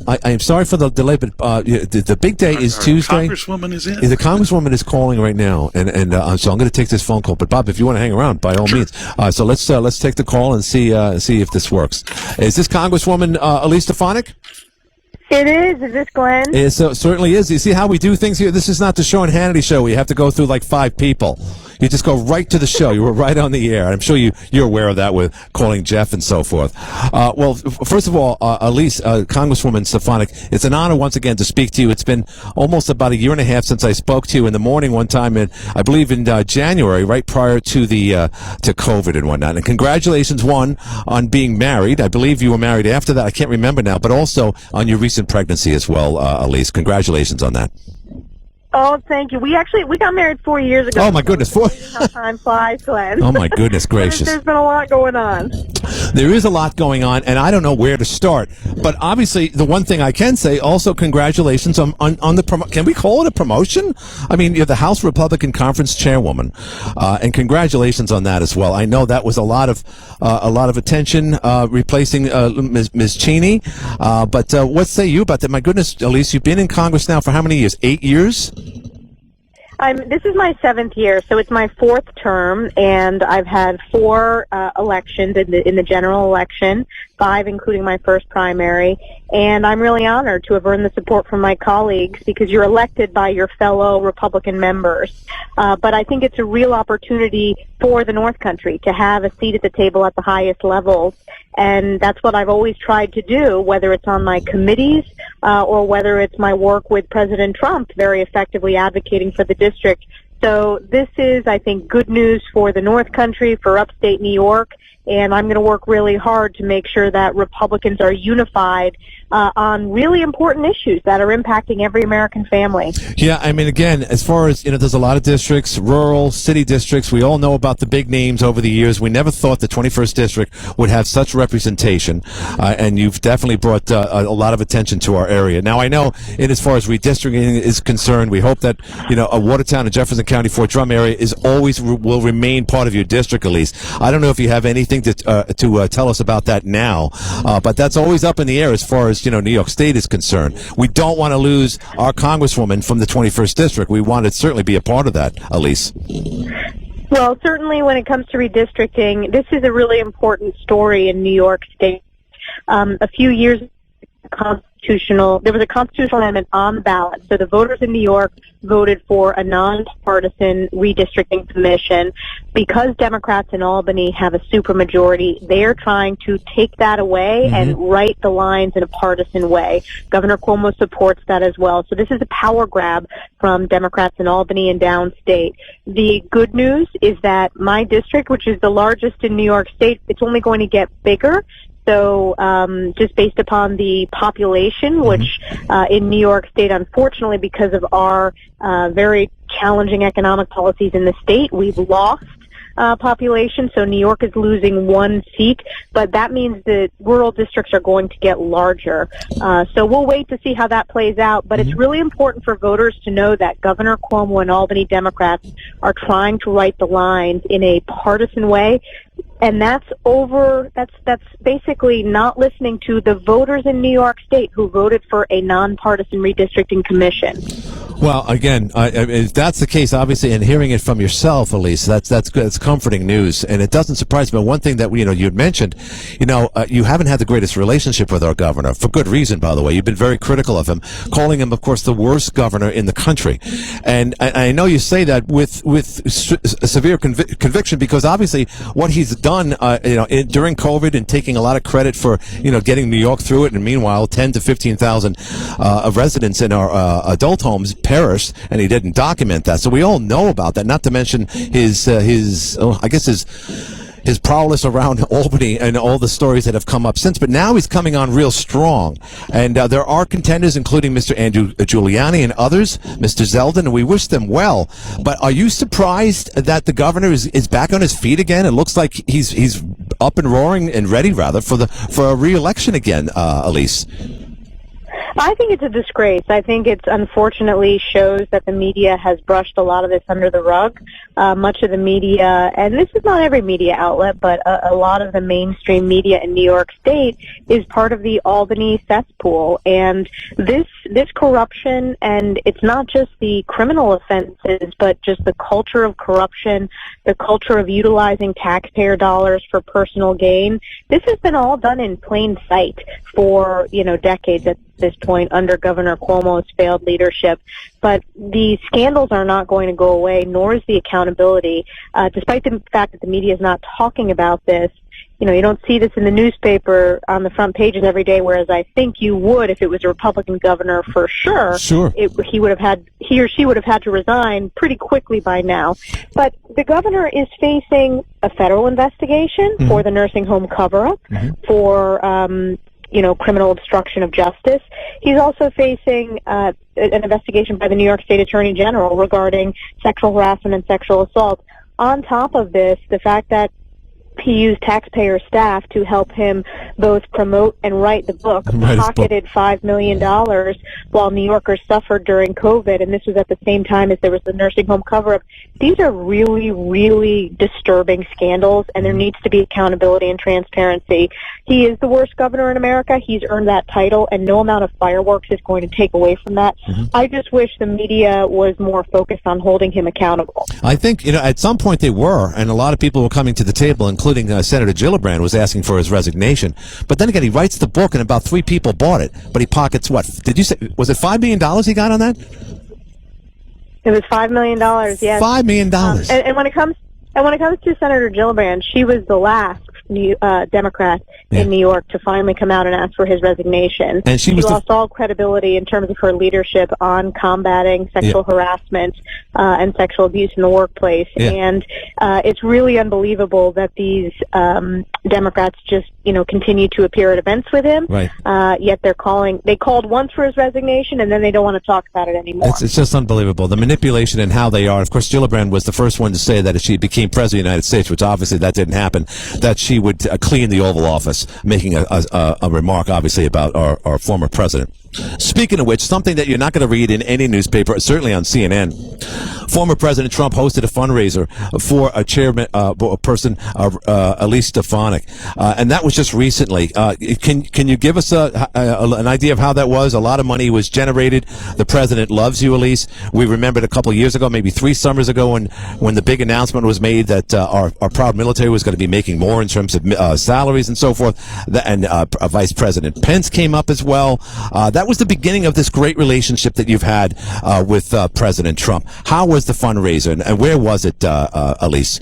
I am sorry for the delay, but the big day is Tuesday. Congresswoman is in. The Congresswoman is calling right now, and so I'm going to take this phone call. But Bob, if you want to hang around, by all means. So let's take the call and see if this works. Is this Congresswoman Elise Stefanik? It is. Is this Glenn? It certainly is. You see how we do things here? This is not the Sean Hannity show where you have to go through like 5 people. You just go right to the show. You were right on the air. I'm sure you're aware of that with calling Jeff and so forth. Well, first of all, Elise, Congresswoman Stefanik, it's an honor once again to speak to you. It's been almost about a year and a half since I spoke to you in the morning one time, I believe in January, right prior to to COVID and whatnot. And congratulations, one, on being married. I believe you were married after that. I can't remember now, but also on your recent pregnancy as well, Elise. Congratulations on that. Oh, thank you. We got married 4 years ago. Oh, my goodness. How time flies, Glenn. Oh, my goodness gracious. There's been a lot going on. There is a lot going on, and I don't know where to start. But obviously, the one thing I can say, also congratulations on the can we call it a promotion? I mean, you're the House Republican Conference Chairwoman, and congratulations on that as well. I know that was a lot of attention, replacing Ms. Cheney. But what say you about that? My goodness, Elise, you've been in Congress now for how many years? 8 years? This is my 7th year, so it's my 4th term, and I've had 4 elections in the general election, 5 including my first primary, and I'm really honored to have earned the support from my colleagues because you're elected by your fellow Republican members. But I think it's a real opportunity for the North Country to have a seat at the table at the highest levels. And that's what I've always tried to do, whether it's on my committees or whether it's my work with President Trump, very effectively advocating for the district. So this is, I think, good news for the North Country, for upstate New York, and I'm going to work really hard to make sure that Republicans are unified on really important issues that are impacting every American family. Yeah, I mean, again, as far as, there's a lot of districts, rural, city districts. We all know about the big names over the years. We never thought the 21st District would have such representation, and you've definitely brought a lot of attention to our area. Now, I know, as far as redistricting is concerned, we hope that, a Watertown and Jefferson County, Fort Drum area will remain part of your district, at least. I don't know if you have anything to tell us about that now, but that's always up in the air as far as New York State is concerned. We don't want to lose our Congresswoman from the 21st District. We want to certainly be a part of that, Elise. Well, certainly when it comes to redistricting, this is a really important story in New York State. A few years ago, there was a constitutional amendment on the ballot. So the voters in New York voted for a nonpartisan redistricting commission. Because Democrats in Albany have a supermajority, they're trying to take that away and write the lines in a partisan way. Governor Cuomo supports that as well. So this is a power grab from Democrats in Albany and downstate. The good news is that my district, which is the largest in New York State, it's only going to get bigger. So just based upon the population, which in New York State, unfortunately, because of our very challenging economic policies in the state, we've lost population. So New York is losing 1 seat, but that means that rural districts are going to get larger. So we'll wait to see how that plays out. But it's really important for voters to know that Governor Cuomo and Albany Democrats are trying to write the lines in a partisan way. And that's basically not listening to the voters in New York State who voted for a nonpartisan redistricting commission. Well, again, if that's the case, obviously, and hearing it from yourself, Elise, that's good. It's comforting news, and it doesn't surprise me. But one thing that you had mentioned, you haven't had the greatest relationship with our governor for good reason. By the way, you've been very critical of him, calling him, of course, the worst governor in the country. And I know you say that with severe conviction, because obviously what he's done, during COVID and taking a lot of credit for getting New York through it, and meanwhile 10 to 15,000 residents in our adult homes perished, and he didn't document that. So we all know about that. Not to mention his prowess around Albany and all the stories that have come up since. But now he's coming on real strong. And there are contenders, including Mr. Andrew Giuliani and others, Mr. Zeldin, and we wish them well. But are you surprised that the governor is back on his feet again? It looks like he's up and roaring and ready, rather, for a re-election again, Elise. I think it's a disgrace. I think it's unfortunately shows that the media has brushed a lot of this under the rug. Much of the media, and this is not every media outlet, but a lot of the mainstream media in New York State is part of the Albany cesspool. And this corruption, and it's not just the criminal offenses, but just the culture of corruption, the culture of utilizing taxpayer dollars for personal gain. This has been all done in plain sight for, decades at this point under Governor Cuomo's failed leadership. But the scandals are not going to go away, nor is the accountability. Despite the fact that the media is not talking about this, you don't see this in the newspaper on the front pages every day, whereas I think you would if it was a Republican governor for sure. Sure. He or she would have had to resign pretty quickly by now. But the governor is facing a federal investigation for the nursing home cover-up, for criminal obstruction of justice. He's also facing an investigation by the New York State Attorney General regarding sexual harassment and sexual assault. On top of this, the fact that he used taxpayer staff to help him both promote and write the book, pocketed $5 million while New Yorkers suffered during COVID, and this was at the same time as there was the nursing home cover-up. These are really, really disturbing scandals, and there needs to be accountability and transparency. He is the worst governor in America. He's earned that title, and no amount of fireworks is going to take away from that. I just wish the media was more focused on holding him accountable. I think, at some point they were, and a lot of people were coming to the table, including Senator Gillibrand was asking for his resignation. But then again, he writes the book, and about 3 people bought it. But he pockets what? Did you say, was it $5 million he got on that? It was $5 million, yes. $5 million. And when it comes to Senator Gillibrand, she was the last Democrat in New York to finally come out and ask for his resignation. And she lost all credibility in terms of her leadership on combating sexual harassment and sexual abuse in the workplace. And it's really unbelievable that these Democrats just continue to appear at events with him. Yet they called once for his resignation, and then they don't want to talk about it anymore. It's just unbelievable, the manipulation and how they are. Of course, Gillibrand was the first one to say that if she became president of the United States, which obviously that didn't happen, that she would clean the Oval Office, making a remark, obviously, about our former president. Speaking of which, something that you're not going to read in any newspaper, certainly on CNN, former President Trump hosted a fundraiser for a person, Elise Stefanik, and that was just recently. Can you give us an idea of how that was? A lot of money was generated. The president loves you, Elise. We remembered a couple of years ago, maybe 3 summers ago, when the big announcement was made that our proud military was going to be making more in terms of salaries and so forth. And Vice President Pence came up as well. That was the beginning of this great relationship that you've had with President Trump. How was the fundraiser, and where was it, Elise?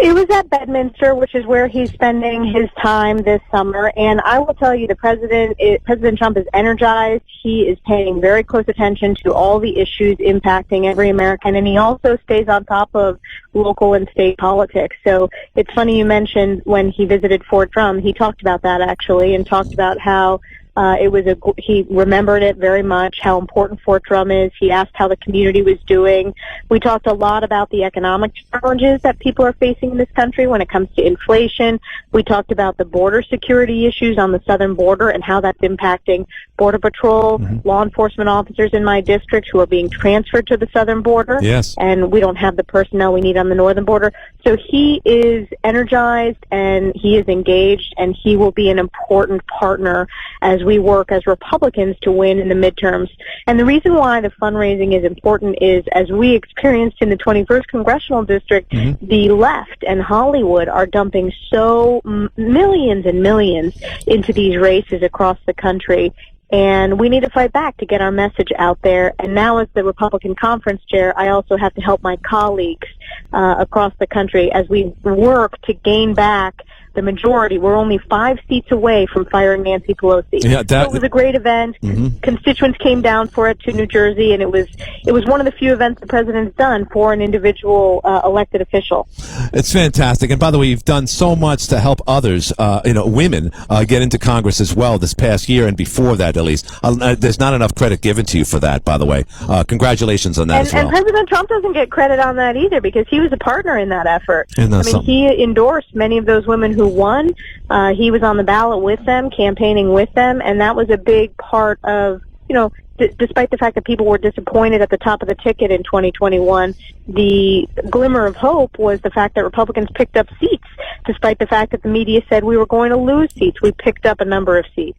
It was at Bedminster, which is where he's spending his time this summer. And I will tell you, President Trump is energized. He is paying very close attention to all the issues impacting every American, and he also stays on top of local and state politics. So it's funny you mentioned when he visited Fort Drum, he talked about that actually, and talked about how he remembered it very much, how important Fort Drum is. He asked how the community was doing. We talked a lot about the economic challenges that people are facing in this country when it comes to inflation. We talked about the border security issues on the southern border and how that's impacting Border Patrol, law enforcement officers in my district who are being transferred to the southern border. Yes. And we don't have the personnel we need on the northern border. So he is energized and he is engaged, and he will be an important partner as we work as Republicans to win in the midterms. And the reason why the fundraising is important is, as we experienced in the 21st Congressional District, the left and Hollywood are dumping millions and millions into these races across the country. And we need to fight back to get our message out there. And now, as the Republican Conference Chair, I also have to help my colleagues across the country as we work to gain back the majority. We're only 5 seats away from firing Nancy Pelosi. Yeah, so it was a great event. Constituents came down for it to New Jersey, and it was one of the few events the president's done for an individual elected official. It's fantastic. And by the way, you've done so much to help others, women, get into Congress as well this past year and before that, at least. There's not enough credit given to you for that, by the way. Congratulations on that as well. And President Trump doesn't get credit on that either, because he was a partner in that effort. He endorsed many of those women who who won. He was on the ballot with them, campaigning with them, and that was a big part of, despite the fact that people were disappointed at the top of the ticket in 2021, the glimmer of hope was the fact that Republicans picked up seats, despite the fact that the media said we were going to lose seats. We picked up a number of seats.